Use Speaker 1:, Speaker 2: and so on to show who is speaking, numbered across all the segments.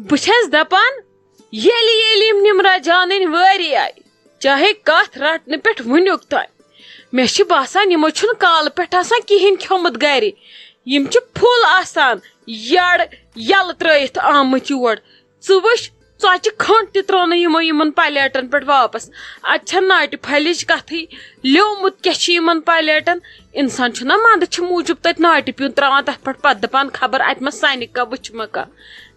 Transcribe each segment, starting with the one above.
Speaker 1: بچھس دپان یلی نمرا جانن واری آئی چاہے کت رٹنے پہ ونیک تان مے باسان یمو چھن کال پہ آسان کہین کھومت گھر یم پھل آسان یڑ یل ترت آمت یور وچ ژۄچہِ کھنڈ تہِ ترٛوو نہٕ یمو یمن پلیٹن پٮ۪ٹھ واپس اتھ ناٹہِ پھلِچ کتھٕے لیومُت کیاہ چھُ یمن پلیٹن انسان چھُنا منٛدٕ چھِ موٗجوٗب تتہِ ناٹہِ پیوٗنت تراوان تتھ پٮ۪ٹھ پتہٕ دپان خبر اتہِ ما سنہِ کانٛہہ وٕچھِ کانٛہہ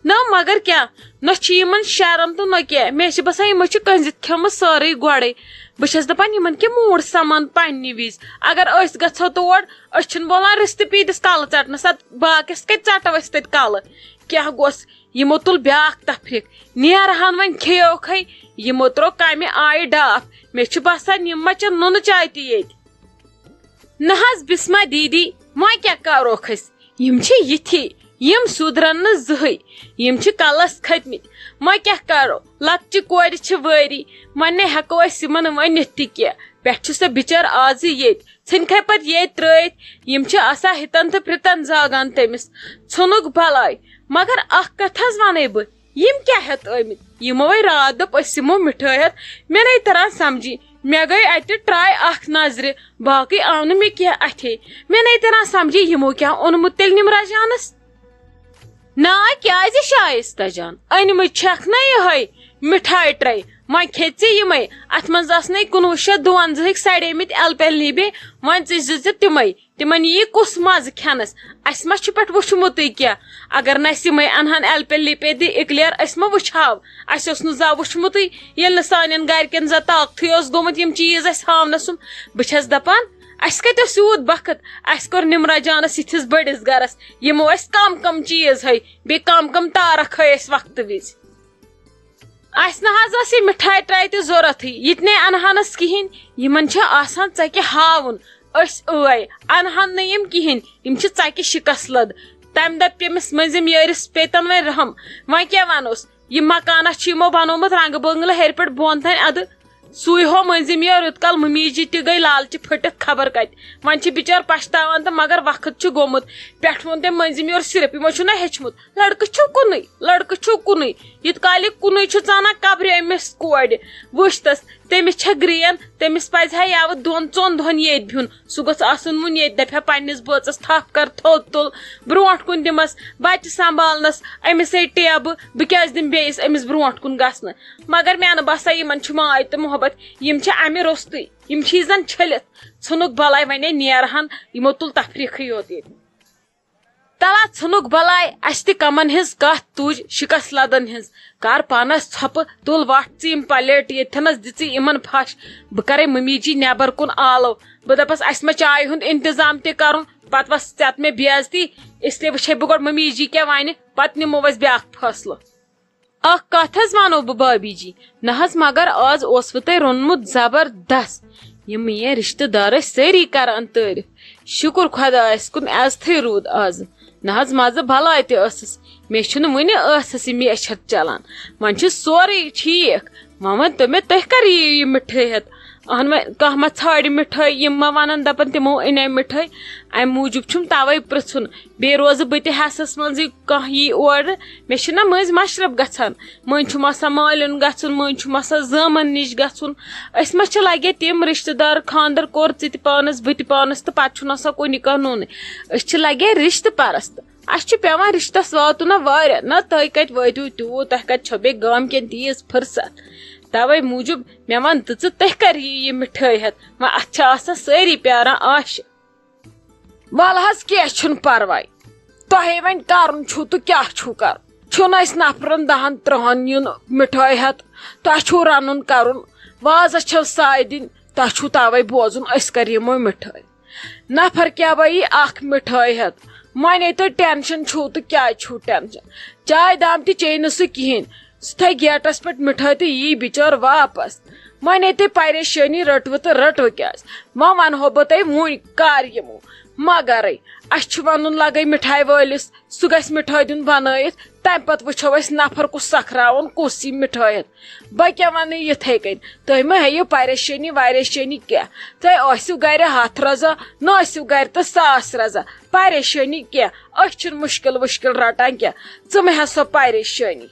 Speaker 1: نہ مگر کیاہ نہ چھِ یمن شرم تہٕ نہ کینٛہہ مےٚ چھِ باسان یمو چھِ کنزِتھ کھیٚمٕژ سٲرٕے گۄڈے بہٕ چھس دپان یمن کیاہ موٗڈ سمان پننہِ وِزِ اگر أسۍ گژھو تور أسۍ چھِنہٕ بولان رِستہٕ پیٖتِس کلہٕ ژٹنس اتھ باقیس کتہِ ژٹو أسۍ تتہِ کلہٕ کیاہ گوٚژھ یمو تُل بیاکھ تفریٖق نیرہان وۄنۍ کھیوکھے یمو ترٛوو کمہِ آیہِ ڈاف مےٚ چھُ باسان یم ما چٮ۪ن نُنہٕ چاے تہِ ییٚتہِ نہ حظ بسما دیدی وۄنۍ کیاہ کروکھ أسۍ یم چھِ یِتھی یم سُدرن نہٕ زٕہٕے یم چھِ کلس کھٔتمٕتۍ وۄنۍ کیاہ کرو لۄکچہِ کورِ چھِ وٲری وۄنۍ نے ہیٚکو أسۍ یمن ؤنِتھ تہِ کینٛہہ پٮ۪ٹھ چھُ سۄ بِچٲر آزٕ ییٚتہِ ژھٕنکھے پتہٕ ییٚتہِ ترٲیِتھ یم چھِ آسان ہِتن تہٕ پرِتن زاگان تٔمِس ژھُنُکھ بلاے مگر اکھ کتھ حظ ونے بہٕ یم کیاہ ہیٚتھ آمٕتۍ یمو وے راتھ دوٚپ أسۍ یمو مِٹھٲے ہیٚتھ مےٚ نَے تران سمجھی مےٚ گٔے اتہِ ٹراے اکھ نظرِ باقٕے آو نہٕ مےٚ کینٛہہ اتھے مےٚ نَے تران سمجھی یمو کیاہ اوٚنمُت تیٚلہِ نِمرا جانس نا کیازِ شائستہ جان أنمٕژ چھکھ نا یِہے مِٹھایہِ ٹرے وۄنۍ کھیٚژِ یِمے اتھ منٛز آسنے 1952 سڑیمٕتۍ ایلپیلیبے وۄنۍ ژٕ تِمے تِمن یی کُس مزٕ کھٮ۪نس اسہِ ما چھُ پٮ۪ٹھ وٕچھمُتٕے کینٛہہ اگر نہٕ اسہِ یِمے انہن ایلپیلیبے دِ اِکلیر أسۍ ما وٕچھہاو اسہِ اوس نہٕ زانٛہہ وٕچھمُتٕے ییٚلہِ نہٕ سانٮ۪ن گرِکٮ۪ن زانٛہہ طاقتھٕے اوس گوٚمُت یم چیٖز اسہِ ہاونسُم بہٕ چھس دپان اسہِ کتہِ اوس یوٗت بخت اسہِ کوٚر نِمرا جانس یِتھِس بٔڑِس گرس یمو اسہِ کم چیٖز ہٲے بیٚیہِ کم تارک ہٲے اسہِ وقتہٕ وِزِ اسہِ نہ حظ ٲس یہِ مِٹھایہِ ٹرے تہِ ضروٗرتھٕے یہِ تہِ نے انہانس کِہینۍ یمن چھُ آسان ژکہِ ہاوُن أسۍ ٲے انہن نہٕ یم کِہینۍ یم چھِ ژکہِ شِکس لد تمہِ دۄہ پیٚمِس مٔنزِم یٲرِس پیتن وۄنۍ رحم وۄنۍ کیاہ ونوس یہِ مکانس چھُ یمو بنومُت رنگہٕ بنگلہٕ ہیرِ پٮ۪ٹھ بۄن تانۍ ادٕ سُے ہو مٔنزِم یور یوت کال ممیٖجی تہِ گٔے لالچہِ پھٔٹِتھ خبر کتہِ وۄنۍ چھِ بِچٲر پشتاوان تہٕ مگر وقت چھُ گوٚمُت پٮ۪ٹھٕ ووٚن تٔمۍ مٔنزِم یور صرف یِمو چھُنہ ہیٚچھمُت لڑکہٕ چھُ کُنُے یِتھ کالہِ کُنُے چھُ ژانان قبرِ أمِس کورِ وٕچھ تس تٔمِس چھےٚ گرین تٔمِس پزِ ہا یوٕ 2-3 دۄہن ییٚتہِ بِہُن سُہ گوٚژھ آسُن وُنہِ ییٚتہِ دپہِ ہا پننِس بٲژس تھپھ کر تھوٚد تُل برونٛٹھ کُن دِمس بچہِ سنبھالنس أمِس ہے ٹیبہٕ بہٕ کیازِ دِمہٕ بیٚیِس أمِس برونٛٹھ کُن گژھنہٕ مگر مےٚ نہٕ باسان یِمن چھُ ماے تہٕ محبت یم چھِ امہِ روٚستُے یم چھی زن چھٔلِتھ ژھٕنُکھ بلاے ونے نیرہن یمو تُل تفریٖقٕے یوت ییٚتہِ تلا ژھٕنُکھ بلاے اسہِ تہِ کمن ہٕنٛز کتھ تُج شِکس لدن ہٕنٛز کر پانس ژھۄپہٕ تُل وٹھ ژٕ یم پلیٹ ییٚتھنس دِژٕ یمن پھش بہٕ کرے ممیٖجی نٮ۪بر کُن آلو بہٕ دپس اسہِ ما چایہِ ہُنٛد انتظام تہِ کرُن پتہٕ وس ژٮ۪ت مےٚ بے عزتی اس لیے وٕچھے بہٕ گۄڈٕ ممیٖجی کیاہ ونہِ پتہٕ نِمو أسۍ بیاکھ فٲصلہٕ اکھ کتھ حظ ونو بہٕ بھابی جی نہ حظ مگر آز اوسوٕ تۄہہِ روٚنمُت زبردست یم میٲنۍ رشتہٕ دار ٲسۍ سٲری کران تعریف شُکر خۄدایس کُن عزتھٕے روٗد آزٕ نہ حظ مزٕ بلاے تہِ ٲسٕس مےٚ چھُنہٕ وُنہِ ٲسس یہِ میچھت چلان وۄنۍ چھُ سورُے ٹھیٖک وۄنۍ ؤنتو مےٚ تُہۍ کر یِیِو یہِ مِٹھٲے ہٮ۪تھ اہن وۄنۍ کانٛہہ ما ژھانڈِ مِٹھٲے یم ما ونن دپن تِمو أنۍ مِٹھٲے امہِ موٗجوٗب چھُم توے پرژھُن بیٚیہِ روزٕ بہٕ تہِ حسس منٛزٕے کانٛہہ یی اورٕ مےٚ چھُنہ مٔنٛزۍ مشرف گژھان مٔنٛزۍ چھُم آسان مالیُن گژھُن مٔنٛزۍ چھُم آسان زٲمن نِش گژھُن أسۍ ما چھِ لگے تِم رشتہٕ دار خانٛدر کوٚر ژٕ تہِ پانس بہٕ تہِ پانس تہٕ پتہٕ چھُنہٕ آسان کُنہِ کانٛہہ نوٚنٕے أسۍ چھِ لگے رشتہٕ پرست اسہِ چھُ پیوان رشتس واتُن نہ واریاہ نہ تُہۍ کتہِ وٲتِو تیوٗت تۄہہِ کتہِ چھو بیٚیہِ گامکٮ۪ن تیٖژ فرست توے موٗجوٗب مےٚ ون تہٕ ژٕ تُہۍ کر یِیِو یہِ مِٹھٲے ہٮ۪تھ وۄنۍ اتھ چھِ آسان سٲری پیاران آشہِ ول حظ کینٛہہ چھُنہٕ پرواے تۄہے وۄنۍ کرُن چھُو تہٕ کیاہ چھُو کرُن چھُنہٕ اسہِ نفرن 10-13 یُن مِٹھٲے ہٮ۪تھ تۄہہِ چھُو رنُن کرُن وازس چھو ساے دِنۍ تۄہہِ چھُو توے بوزُن أسۍ کر یِمو مِٹھٲے نفر کیاہ بایی اکھ مِٹھٲے ہٮ۪تھ وۄنۍ تۄہہِ ٹینشن چھُو تہٕ کیازِ چھُو ٹینشن چاے دام تہِ چیٚیہِ نہٕ سُہ کِہینۍ سُہ تھایہِ گیٹس پٮ۪ٹھ مِٹھٲے تہٕ یی بِچٲر واپس وۄنۍ تۄہہِ پریشٲنی رٔٹوٕ تہٕ رٔٹوٕ کیازِ وۄنۍ ونہو بہٕ تۄہہِ وُنۍ کر یِمو مگرے اسہِ چھُ ونُن لگے مِٹھایہِ وٲلِس سُہ گژھِ مِٹھٲے دیُن بنٲیِتھ تمہِ پتہٕ وٕچھو أسۍ نفر کُس سکھراوُن کُس یی مِٹھٲے ہٮ۪تھ بہٕ کیاہ ونہٕ یِتھے کٔنۍ تُہۍ مہ ہیٚیِو پریشٲنی وریشٲنی کینٛہہ تُہۍ ٲسِو گرِ 100 رضا نہ ٲسِو گرِ تہٕ 1000 رضا پریشٲنی کینٛہہ أسۍ چھِنہٕ مُشکِل وُشکِل رٹان کینٛہہ ژٕ مہ ہےٚ سۄ پریشٲنی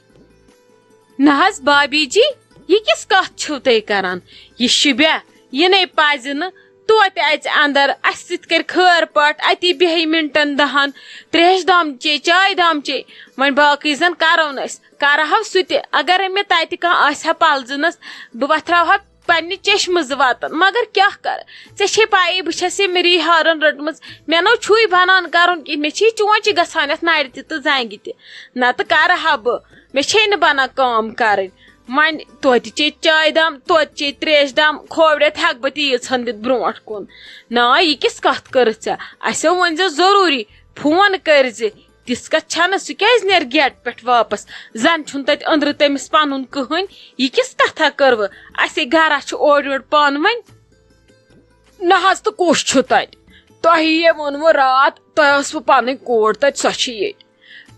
Speaker 1: نہ حظ بابی جی یہ کس کتھ چھو تُہۍ کران یہ شبہ یہ نے پزِ نہٕ توتہِ اژِ اندر اسہِ سۭتۍ کر خٲر پٲٹھۍ اتی بیہہِ منٹن 10 تریش دام چے چاے دام چے وۄنۍ باقٕے زن کرو نہٕ أسۍ کرہو سُہ تہِ اگر مےٚ تتہِ کانٛہہ آسہِ ہا پلزٕنس بہٕ وتھراوہا پننہِ چشمہٕ زٕ وتن مگر کیاہ کرٕ ژےٚ چھے پایی بہٕ چھس یہِ مِری ہارن رٔٹمٕژ مےٚ نو چھُے بنان کرُن کینٛہہ مےٚ چھے چونچہِ گژھان یتھ نرِ تہِ تہٕ زنگہِ تہِ نتہٕ کرہا بہٕ مےٚ چھے نہٕ بنان کٲم کرٕنۍ وۄنۍ توتہِ چے چاے دام توتہِ چے تریش دام کھوورِتھ ہیٚکہٕ بہٕ تیٖژ ہن دِتھ برونٛٹھ کُن نا یہِ کِژھ کتھ کٔرٕتھ ژےٚ اسیو ؤنۍ زِ ضروٗری فون کٔرزِ تِژھ کتھ چھنہٕ سُہ کیازِ نیرِ گیٹ پٮ۪ٹھ واپس زن چھُنہٕ تتہِ أنٛدرٕ تٔمِس پنُن کٕہٕنۍ یہِ کِژھ کتھا کٔروٕ اسے گرا چھُ اورٕ یورٕ پانہٕ ؤنۍ نہ حظ تہٕ کُس چھُ تتہِ تۄہہِ یے ووٚنوٕ راتھ تۄہہِ ٲسوٕ پنٕنۍ کوٗر تتہِ سۄ چھِ ییٚتہِ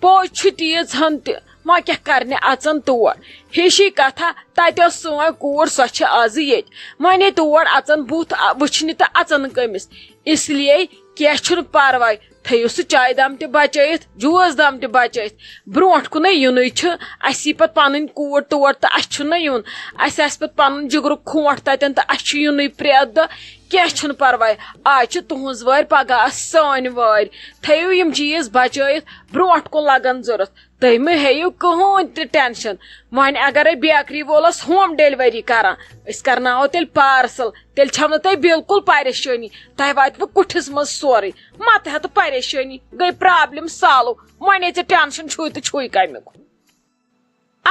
Speaker 1: پوٚز چھُ تیٖژ ہن تہِ وۄنۍ کیاہ کرنہِ اژن تور ہِشی کتھا تتہِ ٲس سٲنۍ کوٗر سۄ چھِ آزٕ ییٚتہِ وۄنۍ تور اژن بُتھ وٕچھنہِ تہٕ اژن کٔمِس اس لیے کینٛہہ چھُنہٕ پرواے تھٲیِو سُہ چاے دام تہِ بچٲیِتھ جوٗس دام تہِ بچٲیِتھ برونٛٹھ کُنٕے یُنٕے چھُ اسہِ یی پتہٕ پنٕنۍ کوٗر تور تہٕ اسہِ چھُنہ یُن اسہِ آسہِ پتہٕ پنُن جگرُک کھونٛٹھ تتٮ۪ن تہٕ اسہِ چھُ یُنٕے پرٛٮ۪تھ دۄہ کینٛہہ چھُنہٕ پرواے آز چھِ تُہنٛز وٲرۍ پگاہ آسہِ سٲنۍ وٲرۍ تھٲیِو یِم چیٖز بچٲیِتھ برونٛٹھ کُن لگن ضروٗرت تُہۍ مہٕ ہیٚیِو کٕہٕنۍ تہِ ٹینشن وۄنۍ اگرے بیکری وولس ہوم ڈیلوری کران أسۍ کرناوو تیٚلہِ پارسل تیٚلہِ چھو نہٕ تۄہہِ بالکل پریشٲنی تۄہہِ واتوٕ کُٹھِس منٛز سورُے متہٕ ہٮ۪تہٕ پریشٲنی گٔے پرابلم سالو وۄنۍ ژےٚ ٹینشن چھُے تہٕ چھُے کمیُک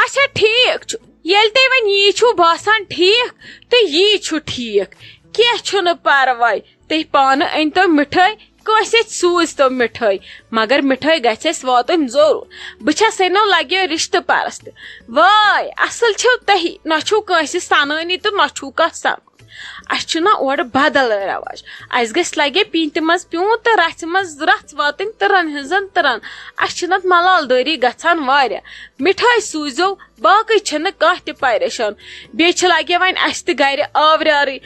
Speaker 1: اچھا ٹھیٖک چھُ ییٚلہِ تۄہہِ وۄنۍ یی چھُو باسان ٹھیٖک تہٕ یی چھُ ٹھیٖک کینٛہہ چھُنہٕ پرواے تُہۍ پانہٕ أنۍتو مِٹھٲے کٲنٛسہِ اَتھِ سوٗزتو مِٹھٲے مگر مِٹھٲے گژھِ اَسہِ واتٕنۍ ضروٗر بہٕ چھس نو لگیو رشتہٕ پرست واے اصل چھِو تُہی نہ چھُو کٲنٛسہِ سنٲنی تہٕ نہ چھُو کانٛہہ سنُن اسہِ چھُ نہ اورٕ بدل رواج اسہِ گژھِ لگے پیٖنتہِ منٛز پیوٗنٛت تہٕ رژھِ منٛز رژھ واتٕنۍ تٕرن ہٕنٛزن تٕرن اسہِ چھِ نتہٕ ملال دٲری گژھان واریاہ مِٹھٲے سوٗزِو باقٕے چھنہٕ کانٛہہ تہِ پریشان بیٚیہِ چھِ لگے وۄنۍ اسہِ تہِ گرِ آوریارٕے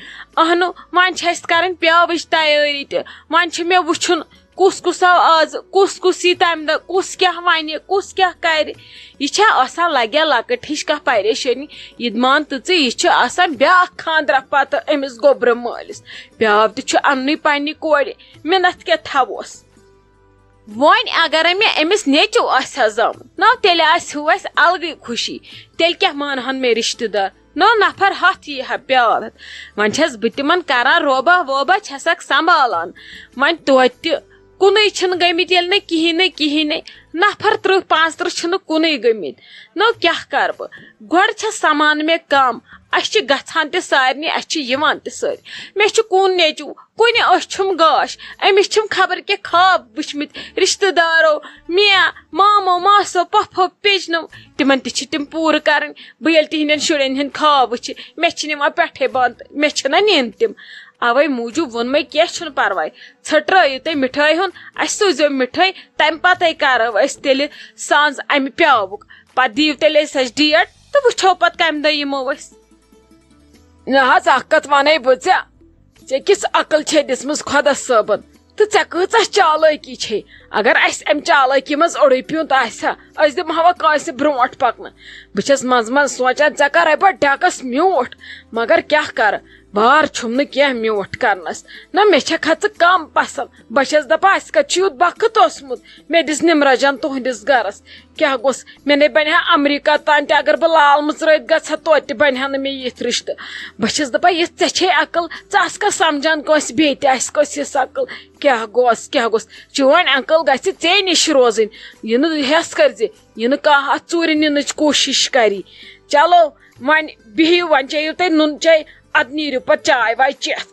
Speaker 1: اہنو وۄنۍ چھِ اسہِ کرٕنۍ پیاوٕچ تیٲری تہِ وۄنۍ چھُ مےٚ وٕچھُن کُس کُس آو آز کُس یی تمہِ دۄہ کُس کیاہ ونہِ کُس کیاہ کرِ یہِ چھا آسان لگیا لۄکٕٹ ہِش کانٛہہ پریشٲنی یہِ مان تہٕ ژٕ یہِ چھُ آسان بیاکھ خاندرا پتہٕ أمِس گوٚبرٕ مٲلِس پیاو تہِ چھُ اننُے پننہِ کورِ مِنتھ کیاہ تھاووس وۄنۍ اگرے مےٚ أمِس نیٚچو آسہِ ہا زامُت نہ تیٚلہِ آسہِ ہُہ اسہِ الگٕے خوشی تیٚلہِ کیاہ مانہن مےٚ رشتہٕ دار نو نفر ہتھ یی ہا پیار وۄنۍ چھس بہٕ تِمن کران روبا ووبا چھسکھ سنبھالان وۄنۍ توتہِ کُنُے چھِنہٕ گٔمٕتۍ ییٚلہِ نہٕ کِہیٖنۍ نفر 30-35 چھِنہٕ کُنُے گٔمٕتۍ نو کیاہ کرٕ بہٕ گۄڈٕ چھس سمان مےٚ کم اسہِ چھِ گژھان تہِ سارنٕے اسہِ چھِ یِوان تہِ سٲری مےٚ چھُ کُن نیٚچوٗ کُنہِ أچھُم گاش أمِس چھِم خبر کیٛاہ خواب وٕچھمٕتۍ رشتہٕ دارو مےٚ مامو ماسو پۄپھو پیچنو تِمن تہِ چھِ تِم پوٗرٕ کرٕنۍ بہٕ ییٚلہِ تِہنٛدٮ۪ن شُرٮ۪ن ہٕنٛدۍ خواب وٕچھِ مےٚ چھِ نِوان پٮ۪ٹھے بنٛد مےٚ چھِنہ نِنۍ تِم اوے موٗجوٗب ووٚن مےٚ کینٛہہ چھُنہٕ پرواے ژھٔٹرٲیِو تُہۍ مِٹھٲے ہُنٛد اسہِ سوٗزِو مِٹھٲے تمہِ پتے کرو أسۍ تیٚلہِ سانٛز امہِ پیاوُک پتہٕ دِیِو تیٚلہِ أسۍ اسہِ ڈیٹ تہٕ وٕچھو پتہٕ کمہِ دۄہ یِمو أسۍ نہ حظ اکھ کتھ ونَے بہٕ ژےٚ کِژھ عقل چھے دِژمٕژ خۄدا صٲبن تہٕ ژےٚ کۭژاہ چالٲکی چھے اگر اسہِ امہِ چالٲکی منٛز اوٚڑُے پیوٗنت آسہِ ہا أسۍ دِمہاوا کٲنٛسہِ برونٛٹھ پکنہٕ بہٕ چھس منٛزٕ منٛزٕ سونچان ژےٚ کرے بہٕ ڈیکس میوٗٹھ مگر کیاہ کرٕ بار چھُم نہٕ کینٛہہ میوٗٹھ کرنس نہ مےٚ چھکھ ژٕ کم پسنٛد بہٕ چھس دپان اسہِ کتہِ چھُ یُتھ بخت اوسمُت مےٚ دِژ نمراجان تُہنٛدِس گرس کیاہ گوٚژھ مےٚ نے بنہِ ہا امریکہ تام تہِ اگر بہٕ لال مٕژرٲیِتھ گژھٕ ہا توتہِ تہِ بنہِ ہا نہٕ مےٚ یِتھ رشتہٕ بہٕ چھس دپان یِژھ ژےٚ چھے عقل ژٕ آسکھا سمجان کٲنٛسہِ بیٚیہِ تہِ آسہِ کٲنٛسہِ یِژھ عقل کیاہ گوٚژھ چٲنۍ عقل گژھِ ژے نِش روزٕنۍ یہِ نہٕ ہٮ۪س کٔرزِ یہِ نہٕ کانٛہہ اتھ ژوٗرِ نِنٕچ کوٗشش کری چلو وۄنۍ بِہِو وۄنۍ چیٚیِو تُہۍ نُن چاے ادٕ نیٖرِو پتہٕ چاے واے چٮ۪تھ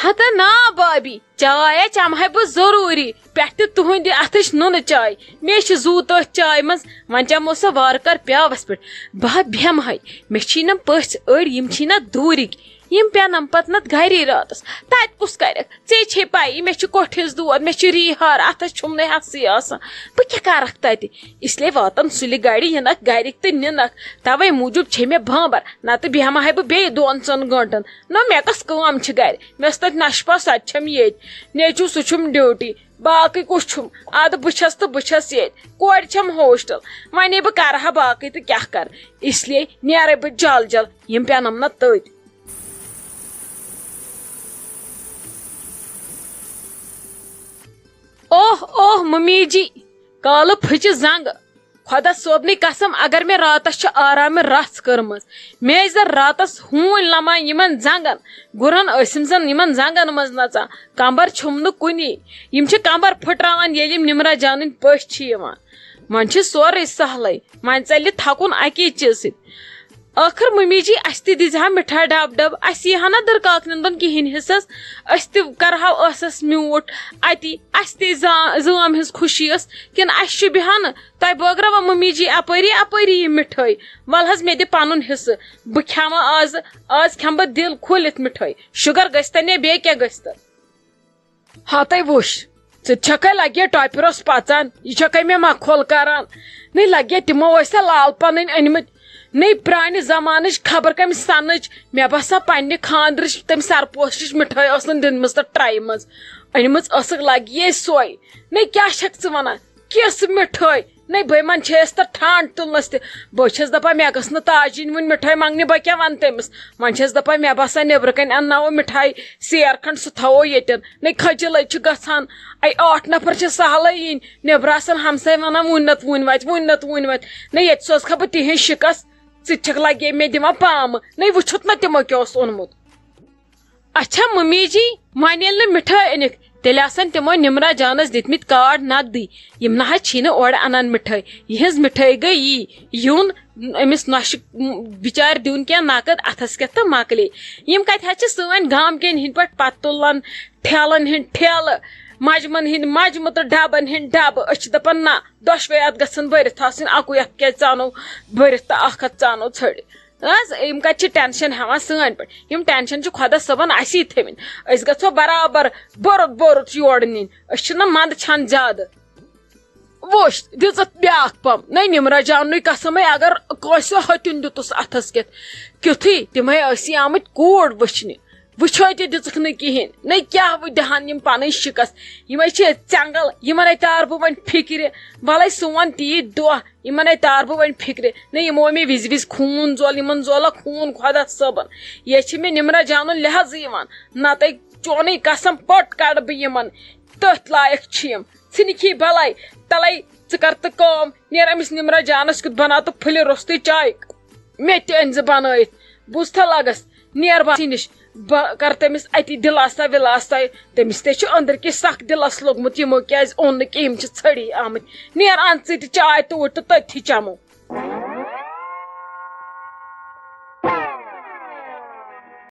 Speaker 1: ہتا نا بابی چاے چمہے بہٕ ضروٗری پٮ۪ٹھ تہِ تُہنٛدِ اتھٕچ نُنہٕ چاے مےٚ چھِ زوٗ تٔتھۍ چاے منٛز وۄنۍ چمو سۄ وارٕ کار پیاوس پٮ۪ٹھ بہٕ بیٚہمہے مےٚ چھی نہٕ پٔژھۍ أڑۍ یِم چھی نہ دوٗرِکۍ یم پینم پتہ نت گھری راتس تت کس کرک ژے چھے پائی مے چھ کوٹھ ہس دود مے چھ ریہار اتھس چھم نہ ہسے آسان بہ کیا کرکھ تتہ اس لیے واتن سُلہِ گاڑِ یِنکھ گرِک تہ نِنکھ توے موٗجوٗب چھے مے بامبر نتہٕ بیہمہٕ ہا بہ بیٚیہِ 2-3 گٲنٹن نہ مے کس کٲم چھ گرِ مے ٲس تتہِ نشپا سۄ تہِ چھم ییٚتہِ نیچوٗ سُہ چھُم ڈیوٹی باقٕے کُس چھُم ادٕ بہٕ چھس تہٕ بہٕ چھس ییٚتہِ کورِ چھم ہوسٹل وۄنۍ بہٕ کرٕ ہا باقٕے تہٕ کیاہ کرٕ اس لیے نیرے بہٕ جل جل یم پینم نہ تٔتۍ اوہ اوہ ممی جی کالہٕ پھٕچہِ زنٛگہٕ خۄدا صٲبنٕے قسم اگر مےٚ راتس چھِ آرامہِ رژھ کٔرمٕژ مےٚ ٲسۍ زن راتس ہوٗنۍ لمان یِمن زنٛگن گُرن ٲسِم زن یِمن زنٛگن منٛز نژان کمبر چھُم نہٕ کُنی یم چھِ کمبر پھٕٹراوان ییٚلہِ یم نمرا جانٕنۍ پٔژھۍ چھِ یِوان وۄنۍ چھُ سورُے سہلٕے وۄنۍ ژلہِ تھکُن اکی چیٖز سۭتۍ ٲخر ممی جی اسہِ تہِ دِزِ ہا مِٹھاے ڈبہٕ اسہِ یی ہا نا درکاکنٮ۪ن کِہینۍ حصس أسۍ تہِ کرہاو ٲسس میوٗٹھ اتی اسہِ تہِ زٲم ہٕنٛز خوشی ٲس کِنہٕ اسہِ شوٗبہِ ہا نہٕ تۄہہِ بٲگراوا ممی جی اپٲری اپٲری یہِ مِٹھٲے ول حظ مےٚ دِ پنُن حصہٕ بہٕ کھٮ۪مہٕ آز کھٮ۪مہٕ بہٕ دل کھوٗلِتھ مِٹھٲے شُگر گژھتن یا بیٚیہِ کیٛاہ گژھتن ہتے وٕچھ ژٕ چھکھے لگے ٹۄپہِ پژان یہِ چھکھے مےٚ مکھول کران نٔے لگے تِمو ٲسیا لال پنٕنۍ أنمٕتۍ نٔے پرانہِ زمانٕچ خبر کمہِ سنٕچ مےٚ باسان پننہِ خاندرٕچ تمہِ سرپوشٕچ مِٹھٲے ٲس نہٕ دِنمٕژ تتھ ٹرٛاے منٛز أنمٕژ ٲسٕکھ لگیے سۄے نٔے کیٛاہ چھکھ ژٕ ونان کِژھ مِٹھٲے نٔے بٔے من چھیس تتھ ٹھانڈ تُلنس تہِ بہٕ چھس دپان مےٚ گٔژھ نہٕ تاج یِنۍ وُنہِ مِٹھٲے منٛگنہِ بہٕ کیٛاہ ونہٕ تٔمِس وۄنۍ چھس دپان مےٚ باسان نیبرٕ کنہِ انناوو مِٹھاے سیر کھنڈ سُہ تھاوو ییٚتٮ۪ن نٔے کھٔجلے چھُ گژھان 8 نفر چھِ سہلٕے یِنۍ نیبرٕ آسان ہمساے ونان وُنۍ نتہٕ وُنۍ واتہِ وُنۍ نتہٕ وُنۍ واتہِ نٔے ییٚتہِ سوزکھا بہٕ تِہنٛز شِکس ژٕ چھکھ لگے مےٚ دِوان پامہٕ نٔے وٕچھُتھ نا تِمو کیٛاہ اوس اوٚنمُت اچھا ممی جی وۄنۍ ییٚلہِ نہٕ مِٹھٲے أنِکھ تیٚلہِ آسن تِمو نمرا جانس دِتمٕتۍ کارڈ نقدٕے یم نہ حظ چھی نہٕ اورٕ انان مِٹھٲے یِہنٛز مِٹھٲے گٔے یی یُن أمِس نۄشہِ بِچارِ دیُن کینٛہہ نقد اتھس کٮ۪تھ تہٕ مکلے یم کتہِ حظ چھِ سٲنۍ گامکٮ۪ن ہِنٛدۍ پٲٹھۍ پتہٕ تُلان ٹھیلن ہِنٛدۍ ٹھیلہٕ مجمن ہِنٛدۍ مجمہٕ تہٕ ڈبن ہِنٛدۍ ڈبہٕ أسۍ چھِ دپان نہ دۄشوے اتھ گژھن بٔرِتھ آسٕنۍ اکُے اتھ کیٛازِ ژانو بٔرِتھ تہٕ اکھ اتھ ژانو ژھٔڑِتھ حظ یم کتہِ چھِ ٹینشن ہٮ۪وان سٲنۍ پٲٹھۍ یم ٹینشن چھِ خۄدا صٲبن اسی تھٲومٕتۍ أسۍ گژھو برابر بوٚرُت یورٕ نِنۍ أسۍ چھِنہ منٛدٕ چھان زیادٕ وٕچھ دِژٕتھ بیاکھ پم نٔے نمرا جاننٕے قسمے اگر کٲنٛسہِ ہوٚتِن دِتُس اتھس کٮ۪تھ کیُتھُے تِمے ٲسی آمٕتۍ کوٗر وٕچھنہِ وٕچھٲے تہِ دِژٕکھ نہٕ کِہینۍ نٔے کیٛاہ دِہن یِم پنٕنۍ شِکس یِمے چھِ ژٮ۪نگل یِمن اے تار بہٕ وۄنۍ فِکرِ وَلے سون تیٖتۍ دۄہ یِمن اے تار بہٕ وۄنۍ فِکرِ نہ یِمو مےٚ وِزِ وِزِ خوٗن زول یِمن زولا خوٗن خۄدا صٲبن یہِ چھِ مےٚ نمرا جانُن لحاظ یِوان نتہٕ چونٕے قسم پٔٹ کڑٕ بہٕ یِمن تٔتھۍ لایق چھِ یِم ژھٕنِکھی بلاے تلے ژٕ کر تہٕ کٲم نیر أمِس نمرا جانس کیُتھ بناو تہٕ پھٕلہِ روٚستُے چاے مےٚ تہِ أنۍ زِ بنٲیِتھ بوٗزتھا لگس نیر باسی نِش بہٕ کر تٔمِس اتی دِلاسا وِلاسا تٔمِس تے چھُ أنٛدرۍ کِنۍ سکھ دِلس لوٚگمُت یِمو کیٛازِ اوٚن نہٕ کینٛہہ یِم چھِ ژھٔڑی آمٕتۍ نیر اَن ژٕ تہِ چاے توٗرۍ تہٕ تٔتھی چمو